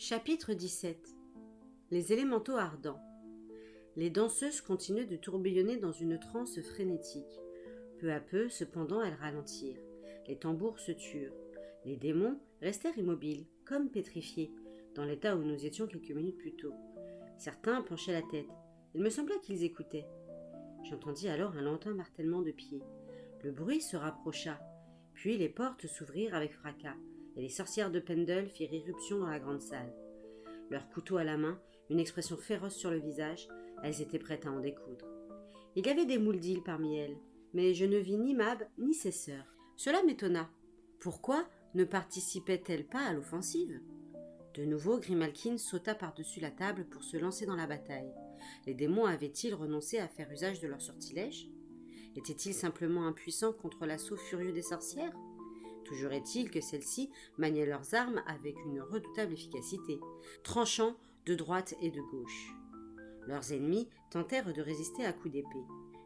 Chapitre 17. Les élémentaux ardents. Les danseuses continuaient de tourbillonner dans une transe frénétique. Peu à peu, cependant, elles ralentirent. Les tambours se turent. Les démons restèrent immobiles, comme pétrifiés, dans l'état où nous étions quelques minutes plus tôt. Certains penchaient la tête. Il me sembla qu'ils écoutaient. J'entendis alors un lointain martèlement de pieds. Le bruit se rapprocha, puis les portes s'ouvrirent avec fracas, et les sorcières de Pendle firent irruption dans la grande salle. Leurs couteaux à la main, une expression féroce sur le visage, elles étaient prêtes à en découdre. Il y avait des Mouldiles parmi elles, mais je ne vis ni Mab ni ses sœurs. Cela m'étonna. Pourquoi ne participaient-elles pas à l'offensive ? De nouveau, Grimalkin sauta par-dessus la table pour se lancer dans la bataille. Les démons avaient-ils renoncé à faire usage de leur sortilège ? Étaient-ils simplement impuissants contre l'assaut furieux des sorcières ? Toujours est-il que celles-ci maniaient leurs armes avec une redoutable efficacité, tranchant de droite et de gauche. Leurs ennemis tentèrent de résister à coups d'épée.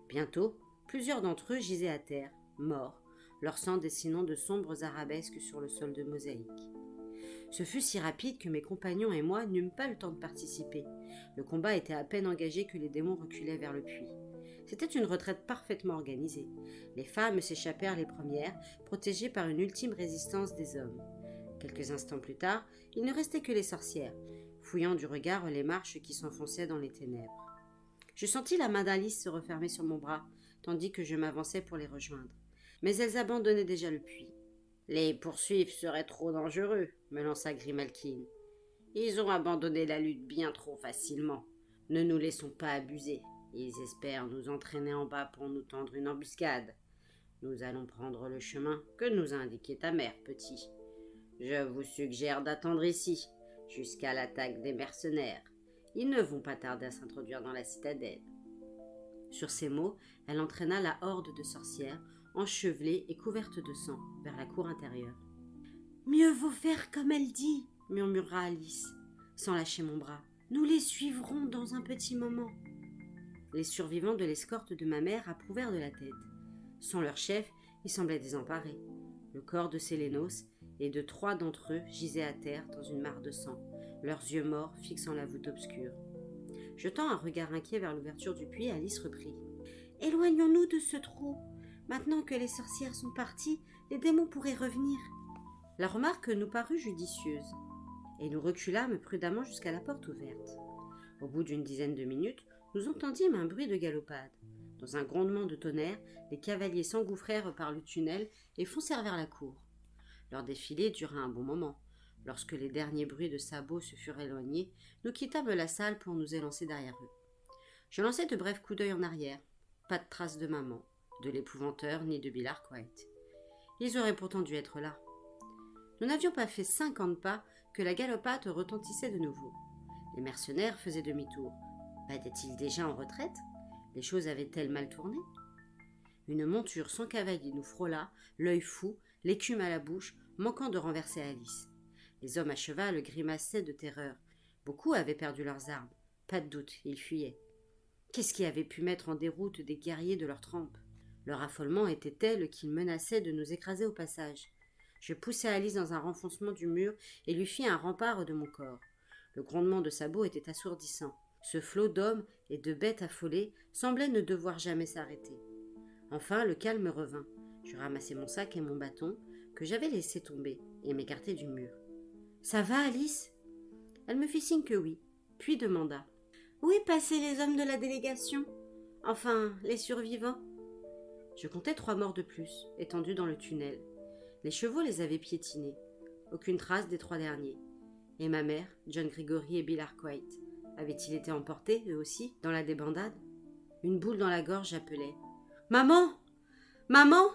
Bientôt, plusieurs d'entre eux gisaient à terre, morts, leur sang dessinant de sombres arabesques sur le sol de mosaïque. Ce fut si rapide que mes compagnons et moi n'eûmes pas le temps de participer. Le combat était à peine engagé que les démons reculaient vers le puits. C'était une retraite parfaitement organisée. Les femmes s'échappèrent les premières, protégées par une ultime résistance des hommes. Quelques instants plus tard, il ne restait que les sorcières, fouillant du regard les marches qui s'enfonçaient dans les ténèbres. Je sentis la main d'Alice se refermer sur mon bras, tandis que je m'avançais pour les rejoindre. Mais elles abandonnaient déjà le puits. « Les poursuivre serait trop dangereux », me lança Grimalkin. « Ils ont abandonné la lutte bien trop facilement. Ne nous laissons pas abuser. Ils espèrent nous entraîner en bas pour nous tendre une embuscade. Nous allons prendre le chemin que nous a indiqué ta mère, petit. Je vous suggère d'attendre ici, jusqu'à l'attaque des mercenaires. Ils ne vont pas tarder à s'introduire dans la citadelle. » Sur ces mots, elle entraîna la horde de sorcières, enchevelées et couvertes de sang, vers la cour intérieure. « Mieux vaut faire comme elle dit, » murmura Alice, sans lâcher mon bras. « Nous les suivrons dans un petit moment. » Les survivants de l'escorte de ma mère approuvèrent de la tête. Sans leur chef, ils semblaient désemparés. Le corps de Sélénos et de 3 d'entre eux gisaient à terre dans une mare de sang, leurs yeux morts fixant la voûte obscure. Jetant un regard inquiet vers l'ouverture du puits, Alice reprit. « Éloignons-nous de ce trou. Maintenant que les sorcières sont parties, les démons pourraient revenir. » La remarque nous parut judicieuse, et nous reculâmes prudemment jusqu'à la porte ouverte. Au bout d'une dizaine de minutes, nous entendîmes un bruit de galopade. Dans un grondement de tonnerre, les cavaliers s'engouffrèrent par le tunnel et foncèrent vers la cour. Leur défilé dura un bon moment. Lorsque les derniers bruits de sabots se furent éloignés, nous quittâmes la salle pour nous élancer derrière eux. Je lançai de brefs coups d'œil en arrière. Pas de trace de maman, de l'épouvanteur ni de Bill Arkwright. Ils auraient pourtant dû être là. Nous n'avions pas fait 50 pas que la galopade retentissait de nouveau. Les mercenaires faisaient demi-tour. Étaient-ils déjà en retraite ? Les choses avaient-elles mal tourné ? Une monture sans cavalier nous frôla, l'œil fou, l'écume à la bouche, manquant de renverser Alice. Les hommes à cheval grimaçaient de terreur. Beaucoup avaient perdu leurs armes. Pas de doute, ils fuyaient. Qu'est-ce qui avait pu mettre en déroute des guerriers de leur trempe ? Leur affolement était tel qu'ils menaçaient de nous écraser au passage. Je poussai Alice dans un renfoncement du mur et lui fis un rempart de mon corps. Le grondement de sabots était assourdissant. Ce flot d'hommes et de bêtes affolées semblait ne devoir jamais s'arrêter. Enfin, le calme revint. Je ramassai mon sac et mon bâton, que j'avais laissé tomber, et m'écartai du mur. « Ça va, Alice ?» Elle me fit signe que oui, puis demanda. « Où est passé les hommes de la délégation ? Enfin, les survivants ?» Je comptais 3 morts de plus, étendus dans le tunnel. Les chevaux les avaient piétinés. Aucune trace des 3 derniers. Et ma mère, John Gregory et Bill Arkwright, avaient-ils été emportés, eux aussi, dans la débandade ? Une boule dans la gorge appelait. « Maman ! Maman !»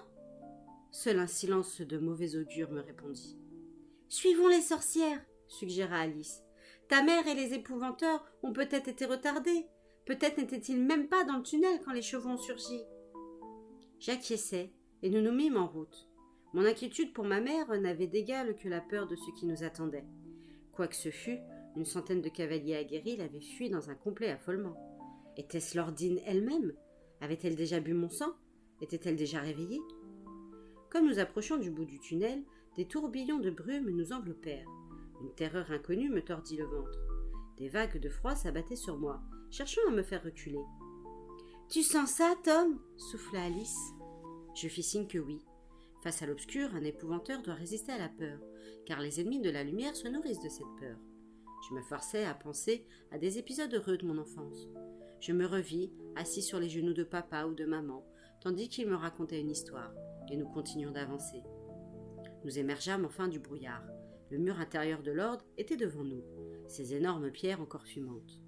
Seul un silence de mauvais augure me répondit. « Suivons les sorcières, » suggéra Alice. « Ta mère et les épouvanteurs ont peut-être été retardés. Peut-être n'étaient-ils même pas dans le tunnel quand les chevaux ont surgi. » J'acquiesçai et nous nous mîmes en route. Mon inquiétude pour ma mère n'avait d'égal que la peur de ce qui nous attendait. Quoi que ce fût, une centaine de cavaliers aguerris l'avaient fui dans un complet affolement. Était-ce Lordine elle-même ? Avait-elle déjà bu mon sang ? Était-elle déjà réveillée ? Comme nous approchions du bout du tunnel, des tourbillons de brume nous enveloppèrent. Une terreur inconnue me tordit le ventre. Des vagues de froid s'abattaient sur moi, cherchant à me faire reculer. « Tu sens ça, Tom » souffla Alice. Je fis signe que oui. Face à l'obscur, un épouvanteur doit résister à la peur, car les ennemis de la lumière se nourrissent de cette peur. Je me forçais à penser à des épisodes heureux de mon enfance. Je me revis, assis sur les genoux de papa ou de maman, tandis qu'ils me racontaient une histoire, et nous continuions d'avancer. Nous émergeâmes enfin du brouillard. Le mur intérieur de l'ordre était devant nous, ces énormes pierres encore fumantes.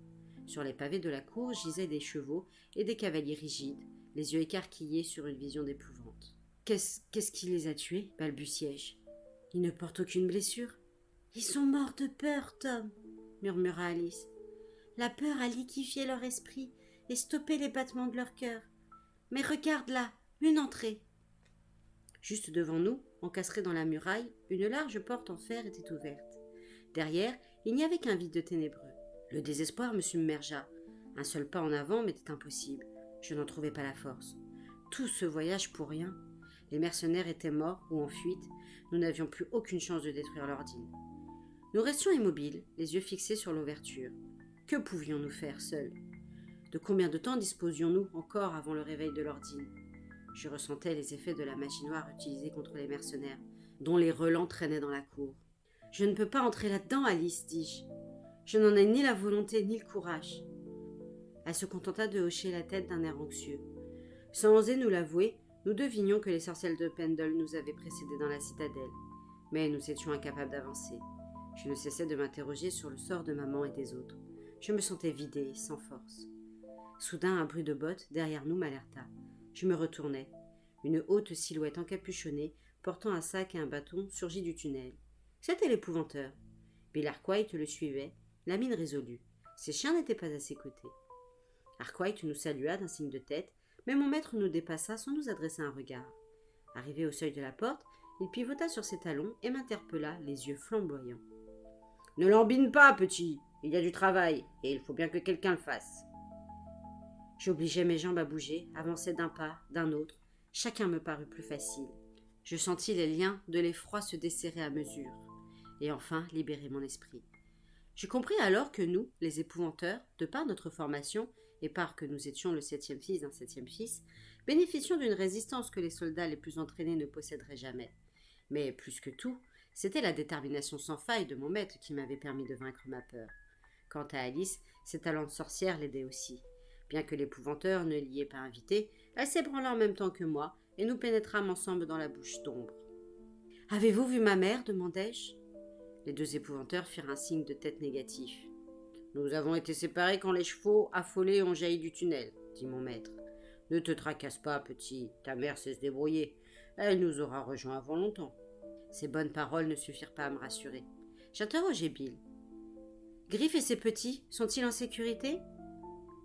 Sur les pavés de la cour gisaient des chevaux et des cavaliers rigides, les yeux écarquillés sur une vision d'épouvante. « Qu'est-ce qui les a tués » balbutiai-je. « Ils ne portent aucune blessure. »« Ils sont morts de peur, Tom » murmura Alice. « La peur a liquéfié leur esprit et stoppé les battements de leur cœur. Mais regarde là, une entrée !» Juste devant nous, encastrée dans la muraille, une large porte en fer était ouverte. Derrière, il n'y avait qu'un vide ténébreux. Le désespoir me submergea. Un seul pas en avant m'était impossible. Je n'en trouvais pas la force. Tout ce voyage pour rien. Les mercenaires étaient morts ou en fuite. Nous n'avions plus aucune chance de détruire l'Ordine. Nous restions immobiles, les yeux fixés sur l'ouverture. Que pouvions-nous faire seuls ? De combien de temps disposions-nous encore avant le réveil de l'Ordine ? Je ressentais les effets de la magie noire utilisée contre les mercenaires, dont les relents traînaient dans la cour. « Je ne peux pas entrer là-dedans, Alice, dis-je. Je n'en ai ni la volonté ni le courage. » Elle se contenta de hocher la tête d'un air anxieux. Sans oser nous l'avouer, nous devinions que les sorcières de Pendle nous avaient précédés dans la citadelle. Mais nous étions incapables d'avancer. Je ne cessais de m'interroger sur le sort de maman et des autres. Je me sentais vidée, sans force. Soudain, un bruit de bottes derrière nous m'alerta. Je me retournai. Une haute silhouette encapuchonnée, portant un sac et un bâton, surgit du tunnel. C'était l'épouvanteur. Bill Arkwright le suivait, la mine résolue. Ses chiens n'étaient pas à ses côtés. Arkwright nous salua d'un signe de tête, mais mon maître nous dépassa sans nous adresser un regard. Arrivé au seuil de la porte, il pivota sur ses talons et m'interpella, les yeux flamboyants. « Ne lambine pas, petit. Il y a du travail, et il faut bien que quelqu'un le fasse. » J'obligeais mes jambes à bouger, avançais d'un pas, d'un autre. Chacun me parut plus facile. Je sentis les liens de l'effroi se desserrer à mesure, et enfin libérer mon esprit. Je compris alors que nous, les épouvanteurs, de par notre formation, et par que nous étions le 7e fils d'un 7e fils, bénéficions d'une résistance que les soldats les plus entraînés ne posséderaient jamais. Mais plus que tout, c'était la détermination sans faille de mon maître qui m'avait permis de vaincre ma peur. Quant à Alice, ses talents de sorcière l'aidaient aussi. Bien que l'épouvanteur ne l'y ait pas invitée, elle s'ébranla en même temps que moi, et nous pénétrâmes ensemble dans la bouche d'ombre. « Avez-vous vu ma mère » demandai-je. Les deux épouvanteurs firent un signe de tête négatif. « Nous avons été séparés quand les chevaux affolés ont jailli du tunnel, » dit mon maître. « Ne te tracasse pas, petit, ta mère sait se débrouiller. Elle nous aura rejoints avant longtemps. » Ces bonnes paroles ne suffirent pas à me rassurer. J'interrogeai Bill. « Griff et ses petits, sont-ils en sécurité ?»«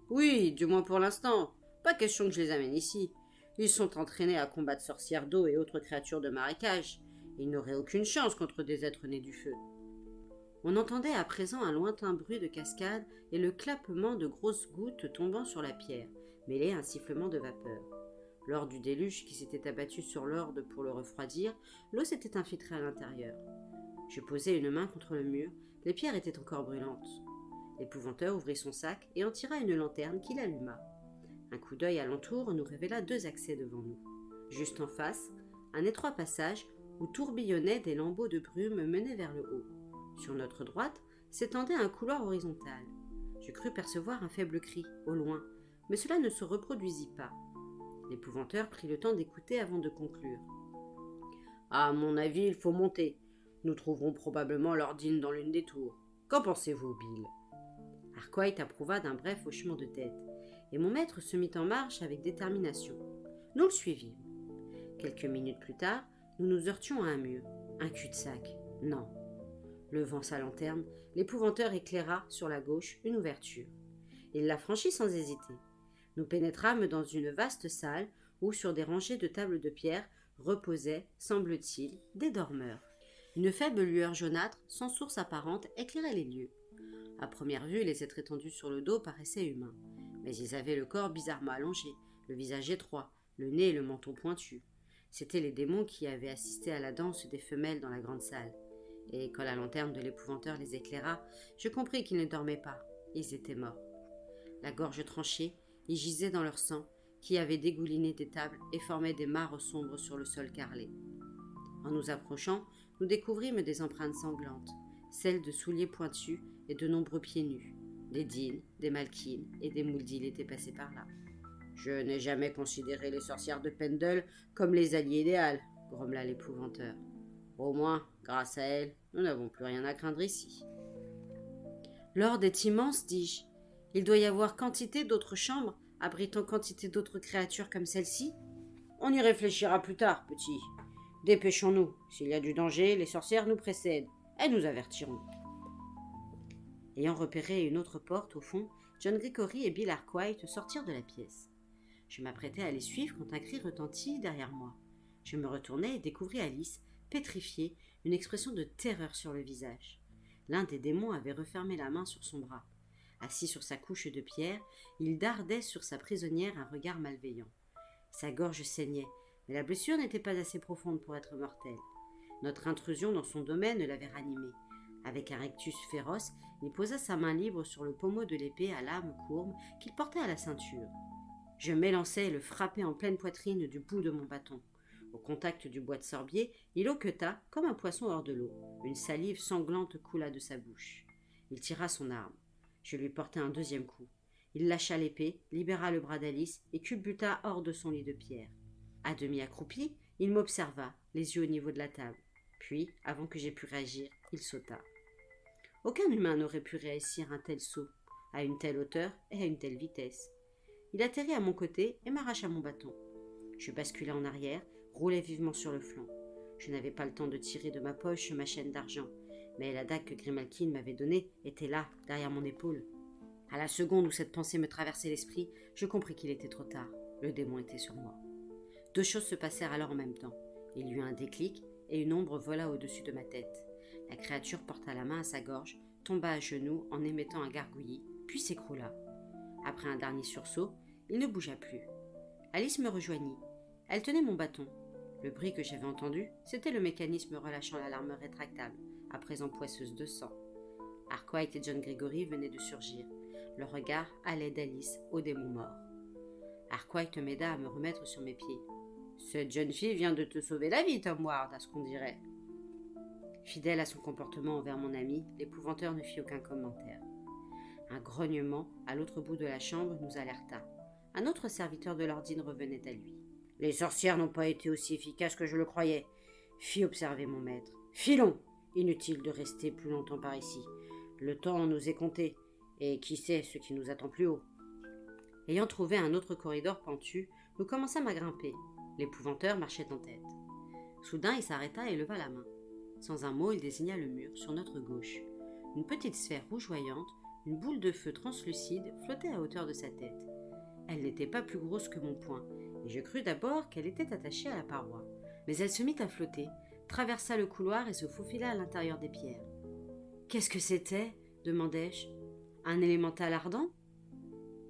Oui, du moins pour l'instant. Pas question que je les amène ici. Ils sont entraînés à combattre sorcières d'eau et autres créatures de marécage. Ils n'auraient aucune chance contre des êtres nés du feu. » On entendait à présent un lointain bruit de cascade et le clappement de grosses gouttes tombant sur la pierre, mêlé à un sifflement de vapeur. Lors du déluge qui s'était abattu sur l'orde pour le refroidir, l'eau s'était infiltrée à l'intérieur. Je posai une main contre le mur, les pierres étaient encore brûlantes. L'épouvanteur ouvrit son sac et en tira une lanterne qu'il alluma. Un coup d'œil alentour nous révéla 2 accès devant nous. Juste en face, un étroit passage où tourbillonnaient des lambeaux de brume menait vers le haut. Sur notre droite s'étendait un couloir horizontal. Je crus percevoir un faible cri, au loin, mais cela ne se reproduisit pas. L'épouvanteur prit le temps d'écouter avant de conclure. « À mon avis, il faut monter. Nous trouverons probablement l'Ordine dans l'une des tours. Qu'en pensez-vous, Bill ?» Arkwright approuva d'un bref hochement de tête, et mon maître se mit en marche avec détermination. Nous le suivîmes. Quelques minutes plus tard, nous nous heurtions à un mur. Un cul-de-sac. Non. Levant sa lanterne, l'épouvanteur éclaira, sur la gauche, une ouverture. Il la franchit sans hésiter. Nous pénétrâmes dans une vaste salle où, sur des rangées de tables de pierre, reposaient, semble-t-il, des dormeurs. Une faible lueur jaunâtre, sans source apparente, éclairait les lieux. À première vue, les êtres étendus sur le dos paraissaient humains, mais ils avaient le corps bizarrement allongé, le visage étroit, le nez et le menton pointus. C'étaient les démons qui avaient assisté à la danse des femelles dans la grande salle. Et quand la lanterne de l'épouvanteur les éclaira, je compris qu'ils ne dormaient pas, ils étaient morts. La gorge tranchée, ils gisaient dans leur sang, qui avait dégouliné des tables et formait des mares sombres sur le sol carrelé. En nous approchant, nous découvrîmes des empreintes sanglantes, celles de souliers pointus et de nombreux pieds nus. Des Dean, des Malkin et des Mouldil étaient passés par là. « Je n'ai jamais considéré les sorcières de Pendle comme les alliés idéaux, grommela l'épouvanteur. Au moins, grâce à elles, nous n'avons plus rien à craindre ici. L'ordre est immense, dis-je. Il doit y avoir quantité d'autres chambres, abritant quantité d'autres créatures comme celle-ci. On y réfléchira plus tard, petit. Dépêchons-nous. S'il y a du danger, les sorcières nous précèdent. Elles nous avertiront. Ayant repéré une autre porte au fond, John Gregory et Bill Arkwright sortirent de la pièce. Je m'apprêtais à les suivre quand un cri retentit derrière moi. Je me retournai et découvris Alice, pétrifiée, une expression de terreur sur le visage. L'un des démons avait refermé la main sur son bras. Assis sur sa couche de pierre, il dardait sur sa prisonnière un regard malveillant. Sa gorge saignait, mais la blessure n'était pas assez profonde pour être mortelle. Notre intrusion dans son domaine l'avait ranimé. Avec un rectus féroce, il posa sa main libre sur le pommeau de l'épée à lame courbe qu'il portait à la ceinture. Je m'élançai et le frappai en pleine poitrine du bout de mon bâton. Au contact du bois de sorbier, il hoqueta comme un poisson hors de l'eau. Une salive sanglante coula de sa bouche. Il tira son arme. Je lui portai un deuxième coup. Il lâcha l'épée, libéra le bras d'Alice et culbuta hors de son lit de pierre. À demi accroupi, il m'observa, les yeux au niveau de la table. Puis, avant que j'aie pu réagir, il sauta. Aucun humain n'aurait pu réussir un tel saut, à une telle hauteur et à une telle vitesse. Il atterrit à mon côté et m'arracha mon bâton. Je basculai en arrière, roulai vivement sur le flanc. Je n'avais pas le temps de tirer de ma poche ma chaîne d'argent, mais la dague que Grimalkin m'avait donnée était là, derrière mon épaule. À la seconde où cette pensée me traversait l'esprit, je compris qu'il était trop tard. Le démon était sur moi. Deux choses se passèrent alors en même temps. Il y eut un déclic et une ombre vola au-dessus de ma tête. La créature porta la main à sa gorge, tomba à genoux en émettant un gargouillis, puis s'écroula. Après un dernier sursaut, il ne bougea plus. Alice me rejoignit. Elle tenait mon bâton. Le bruit que j'avais entendu, c'était le mécanisme relâchant l'alarme rétractable, à présent poisseuse de sang. Arkwright et John Gregory venaient de surgir. Leur regard allait d'Alice au démon mort. Arkwright m'aida à me remettre sur mes pieds. « Cette jeune fille vient de te sauver la vie, Tom Ward, à ce qu'on dirait. » Fidèle à son comportement envers mon ami, l'épouvanteur ne fit aucun commentaire. Un grognement, à l'autre bout de la chambre, nous alerta. Un autre serviteur de l'ordine revenait à lui. « Les sorcières n'ont pas été aussi efficaces que je le croyais, » fit observer mon maître. « Filons. Inutile de rester plus longtemps par ici. Le temps nous est compté, et qui sait ce qui nous attend plus haut. » Ayant trouvé un autre corridor pentu, nous commençâmes à grimper. L'épouvanteur marchait en tête. Soudain, il s'arrêta et leva la main. Sans un mot, il désigna le mur, sur notre gauche. Une petite sphère rougeoyante, une boule de feu translucide, flottait à hauteur de sa tête. Elle n'était pas plus grosse que mon poing, et je crus d'abord qu'elle était attachée à la paroi. Mais elle se mit à flotter, traversa le couloir et se faufila à l'intérieur des pierres. « Qu'est-ce que c'était » demandai-je. « Un élémental ardent ?»«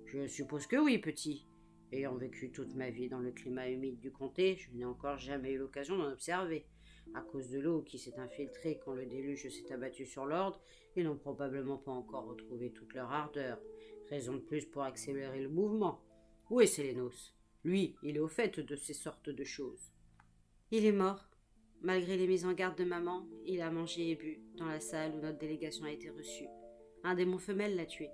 Je suppose que oui, petit. Ayant vécu toute ma vie dans le climat humide du comté, je n'ai encore jamais eu l'occasion d'en observer. À cause de l'eau qui s'est infiltrée quand le déluge s'est abattu sur l'ordre, ils n'ont probablement pas encore retrouvé toute leur ardeur. Raison de plus pour accélérer le mouvement. Où est Sélénos ? Lui, il est au fait de ces sortes de choses. » « Il est mort. Malgré les mises en garde de maman, il a mangé et bu dans la salle où notre délégation a été reçue. Un démon femelle l'a tué. »«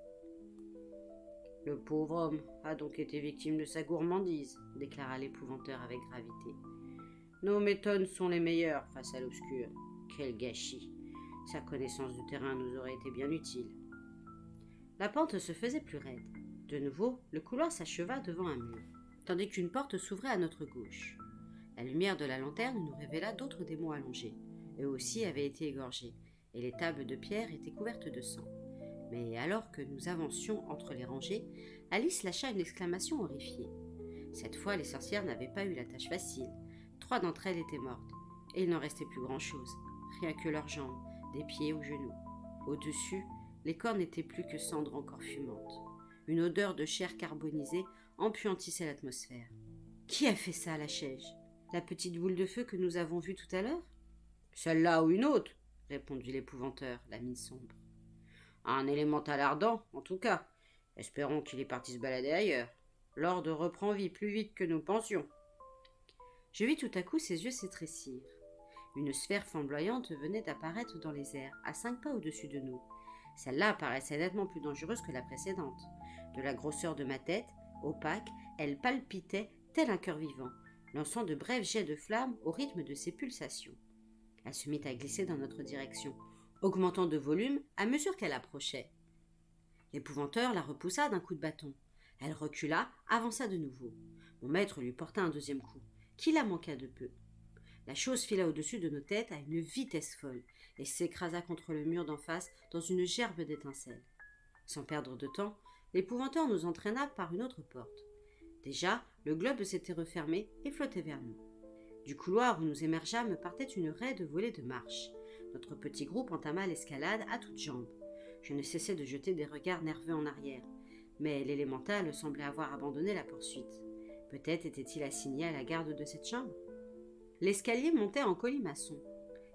Le pauvre homme a donc été victime de sa gourmandise, » déclara l'épouvanteur avec gravité. « Nos méthodes sont les meilleures face à l'obscur. Quel gâchis! Sa connaissance du terrain nous aurait été bien utile. » La pente se faisait plus raide. De nouveau, le couloir s'acheva devant un mur, tandis qu'une porte s'ouvrait à notre gauche. La lumière de la lanterne nous révéla d'autres démons allongés. Eux aussi avaient été égorgés, et les tables de pierre étaient couvertes de sang. Mais alors que nous avancions entre les rangées, Alice lâcha une exclamation horrifiée. Cette fois, les sorcières n'avaient pas eu la tâche facile. 3 d'entre elles étaient mortes, et il n'en restait plus grand-chose, rien que leurs jambes, des pieds aux genoux. Au-dessus, les corps n'étaient plus que cendres encore fumantes. Une odeur de chair carbonisée empuantissait l'atmosphère. Qui a fait ça, la Chège ? La petite boule de feu que nous avons vue tout à l'heure ? Celle-là ou une autre ? répondit l'épouvanteur, la mine sombre. Un élémental ardent, en tout cas. Espérons qu'il est parti se balader ailleurs. Lord reprend vie plus vite que nous pensions. Je vis tout à coup ses yeux s'étrécir. Une sphère flamboyante venait d'apparaître dans les airs, à 5 pas au-dessus de nous. Celle-là paraissait nettement plus dangereuse que la précédente. De la grosseur de ma tête, opaque, elle palpitait tel un cœur vivant, lançant de brefs jets de flammes au rythme de ses pulsations. Elle se mit à glisser dans notre direction, augmentant de volume à mesure qu'elle approchait. L'épouvanteur la repoussa d'un coup de bâton. Elle recula, avança de nouveau. Mon maître lui porta un deuxième coup, qui la manqua de peu. La chose fila au-dessus de nos têtes à une vitesse folle et s'écrasa contre le mur d'en face dans une gerbe d'étincelles. Sans perdre de temps, l'épouvanteur nous entraîna par une autre porte. Déjà, le globe s'était refermé et flottait vers nous. Du couloir où nous émergeâmes partait une raide volée de marche. Notre petit groupe entama l'escalade à toutes jambes. Je ne cessais de jeter des regards nerveux en arrière, mais l'élémental semblait avoir abandonné la poursuite. Peut-être était-il assigné à la garde de cette chambre. L'escalier montait en colimaçon.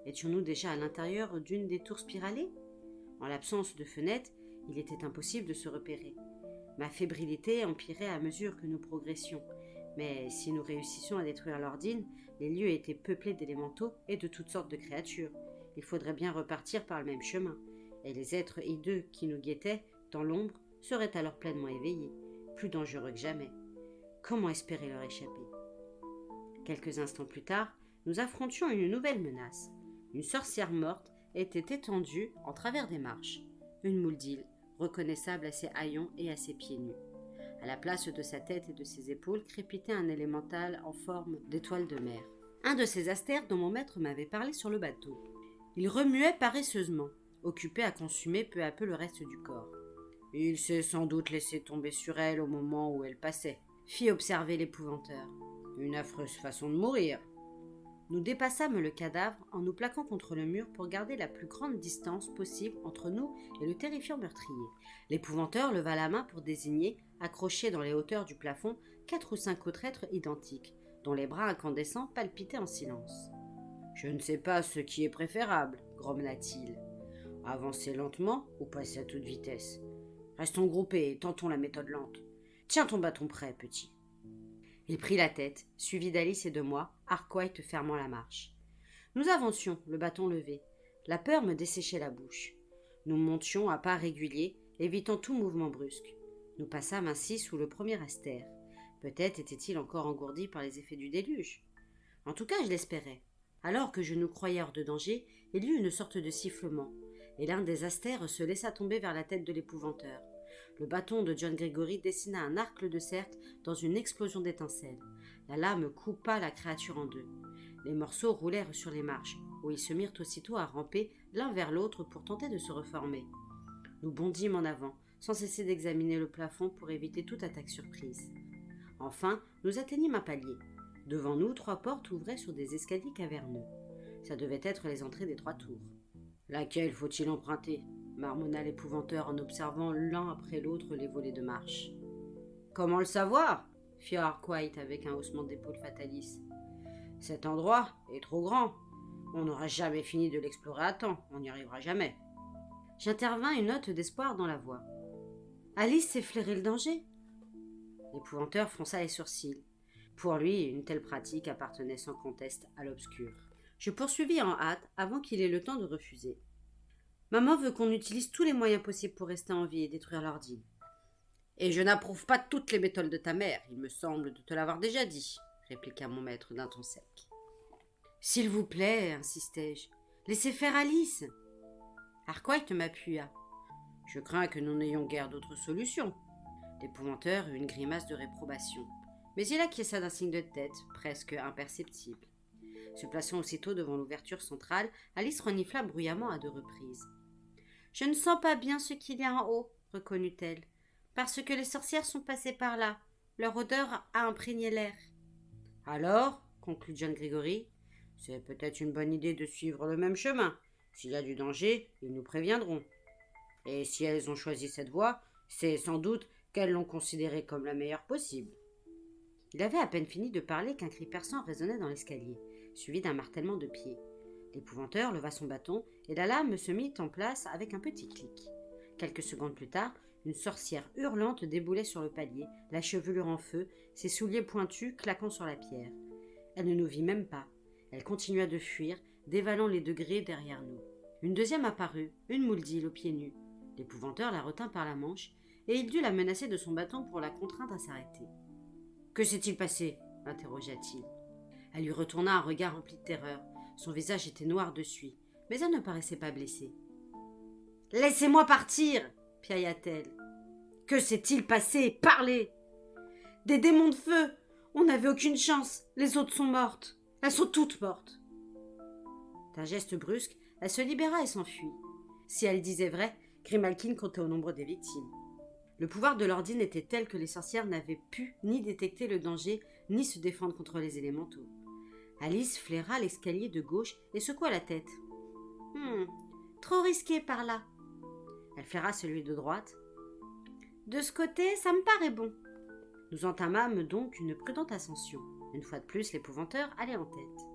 Étions-nous déjà à l'intérieur d'une des tours spiralées? En l'absence de fenêtres, il était impossible de se repérer. Ma fébrilité empirait à mesure que nous progressions, mais si nous réussissions à détruire l'ordine, les lieux étaient peuplés d'élémentaux et de toutes sortes de créatures. Il faudrait bien repartir par le même chemin, et les êtres hideux qui nous guettaient, dans l'ombre, seraient alors pleinement éveillés, plus dangereux que jamais. Comment espérer leur échapper? Quelques instants plus tard, nous affrontions une nouvelle menace. Une sorcière morte était étendue en travers des marches. Une Mouldil, reconnaissable à ses haillons et à ses pieds nus. À la place de sa tête et de ses épaules crépitait un élémental en forme d'étoile de mer. Un de ces astères dont mon maître m'avait parlé sur le bateau. Il remuait paresseusement, occupé à consumer peu à peu le reste du corps. « Il s'est sans doute laissé tomber sur elle au moment où elle passait », fit observer l'épouvanteur. « Une affreuse façon de mourir. » Nous dépassâmes le cadavre en nous plaquant contre le mur pour garder la plus grande distance possible entre nous et le terrifiant meurtrier. L'épouvanteur leva la main pour désigner, accrochés dans les hauteurs du plafond, 4 ou 5 autres êtres identiques, dont les bras incandescents palpitaient en silence. « Je ne sais pas ce qui est préférable, grommela-t-il. Avancer lentement ou passer à toute vitesse? Restons groupés et tentons la méthode lente. Tiens ton bâton prêt, petit. » Il prit la tête, suivi d'Alice et de moi, Arkwright fermant la marche. Nous avancions, le bâton levé. La peur me desséchait la bouche. Nous montions à pas réguliers, évitant tout mouvement brusque. Nous passâmes ainsi sous le premier astère. Peut-être était-il encore engourdi par les effets du déluge. En tout cas, je l'espérais. Alors que je nous croyais hors de danger, il y eut une sorte de sifflement, et l'un des astères se laissa tomber vers la tête de l'épouvanteur. Le bâton de John Gregory dessina un arc de cercle dans une explosion d'étincelles. La lame coupa la créature en deux. Les morceaux roulèrent sur les marches, où ils se mirent aussitôt à ramper l'un vers l'autre pour tenter de se reformer. Nous bondîmes en avant, sans cesser d'examiner le plafond pour éviter toute attaque surprise. Enfin, nous atteignîmes un palier. Devant nous, 3 portes ouvraient sur des escaliers caverneux. Ça devait être les entrées des 3 tours. « Laquelle faut-il emprunter ?» marmonna l'épouvanteur en observant l'un après l'autre les volets de marche. « Comment le savoir ?» fit Arkwright avec un haussement d'épaule fataliste. « Cet endroit est trop grand. On n'aura jamais fini de l'explorer à temps. On n'y arrivera jamais. » J'intervins une note d'espoir dans la voix. « Alice sait flairer le danger ?» L'épouvanteur fronça les sourcils. Pour lui, une telle pratique appartenait sans conteste à l'obscur. Je poursuivis en hâte avant qu'il ait le temps de refuser. Maman veut qu'on utilise tous les moyens possibles pour rester en vie et détruire l'ordine. Et je n'approuve pas toutes les méthodes de ta mère, il me semble de te l'avoir déjà dit, répliqua mon maître d'un ton sec. S'il vous plaît, insistai-je, laissez faire Alice. Arkwright m'appuya. Je crains que nous n'ayons guère d'autre solution. L'épouvanteur eut une grimace de réprobation, mais il acquiesça d'un signe de tête, presque imperceptible. Se plaçant aussitôt devant l'ouverture centrale, Alice renifla bruyamment à 2 reprises. « Je ne sens pas bien ce qu'il y a en haut, reconnut-elle, parce que les sorcières sont passées par là. Leur odeur a imprégné l'air. »« Alors, conclut John Gregory, c'est peut-être une bonne idée de suivre le même chemin. S'il y a du danger, ils nous préviendront. Et si elles ont choisi cette voie, c'est sans doute qu'elles l'ont considérée comme la meilleure possible. » Il avait à peine fini de parler qu'un cri perçant résonnait dans l'escalier, suivi d'un martèlement de pieds. L'épouvanteur leva son bâton et la lame se mit en place avec un petit clic. Quelques secondes plus tard, une sorcière hurlante déboulait sur le palier, la chevelure en feu, ses souliers pointus claquant sur la pierre. Elle ne nous vit même pas. Elle continua de fuir, dévalant les degrés derrière nous. Une deuxième apparut, une Mouldil aux pieds nus. L'épouvanteur la retint par la manche, et il dut la menacer de son bâton pour la contraindre à s'arrêter. « Que s'est-il passé » interrogea-t-il. Elle lui retourna un regard rempli de terreur. Son visage était noir de suie, mais elle ne paraissait pas blessée. « Laissez-moi partir !» piailla-t-elle. « Que s'est-il passé ? Parlez !»« Des démons de feu ! On n'avait aucune chance. Les autres sont mortes. Elles sont toutes mortes. » D'un geste brusque, elle se libéra et s'enfuit. Si elle disait vrai, Grimalkin comptait au nombre des victimes. Le pouvoir de Lordine était tel que les sorcières n'avaient pu ni détecter le danger, ni se défendre contre les élémentaux. Alice flaira l'escalier de gauche et secoua la tête. « Trop risqué par là. » Elle flaira celui de droite. « De ce côté, ça me paraît bon. » Nous entamâmes donc une prudente ascension. Une fois de plus, l'épouvanteur allait en tête.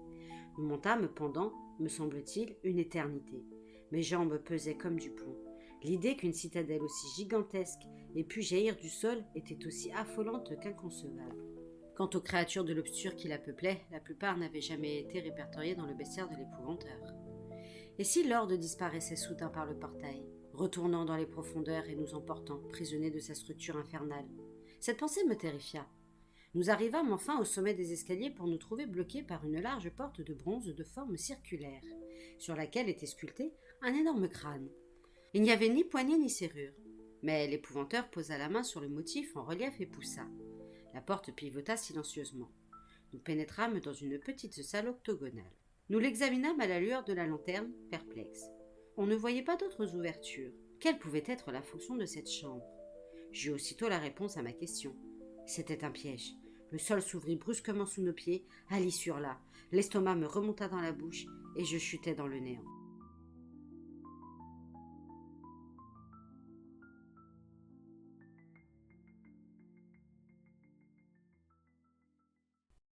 Nous montâmes pendant, me semble-t-il, une éternité. Mes jambes pesaient comme du plomb. L'idée qu'une citadelle aussi gigantesque ait pu jaillir du sol était aussi affolante qu'inconcevable. Quant aux créatures de l'obscur qui la peuplaient, la plupart n'avaient jamais été répertoriées dans le bestiaire de l'épouvanteur. Et si l'Horde disparaissait soudain par le portail, retournant dans les profondeurs et nous emportant, prisonniers de sa structure infernale? Cette pensée me terrifia. Nous arrivâmes enfin au sommet des escaliers pour nous trouver bloqués par une large porte de bronze de forme circulaire, sur laquelle était sculpté un énorme crâne. Il n'y avait ni poignée ni serrure, mais l'épouvanteur posa la main sur le motif en relief et poussa. La porte pivota silencieusement. Nous pénétrâmes dans une petite salle octogonale. Nous l'examinâmes à la lueur de la lanterne, perplexes. On ne voyait pas d'autres ouvertures. Quelle pouvait être la fonction de cette chambre? J'eus aussitôt la réponse à ma question. C'était un piège. Le sol s'ouvrit brusquement sous nos pieds, Alice hurla. L'estomac me remonta dans la bouche et je chutai dans le néant.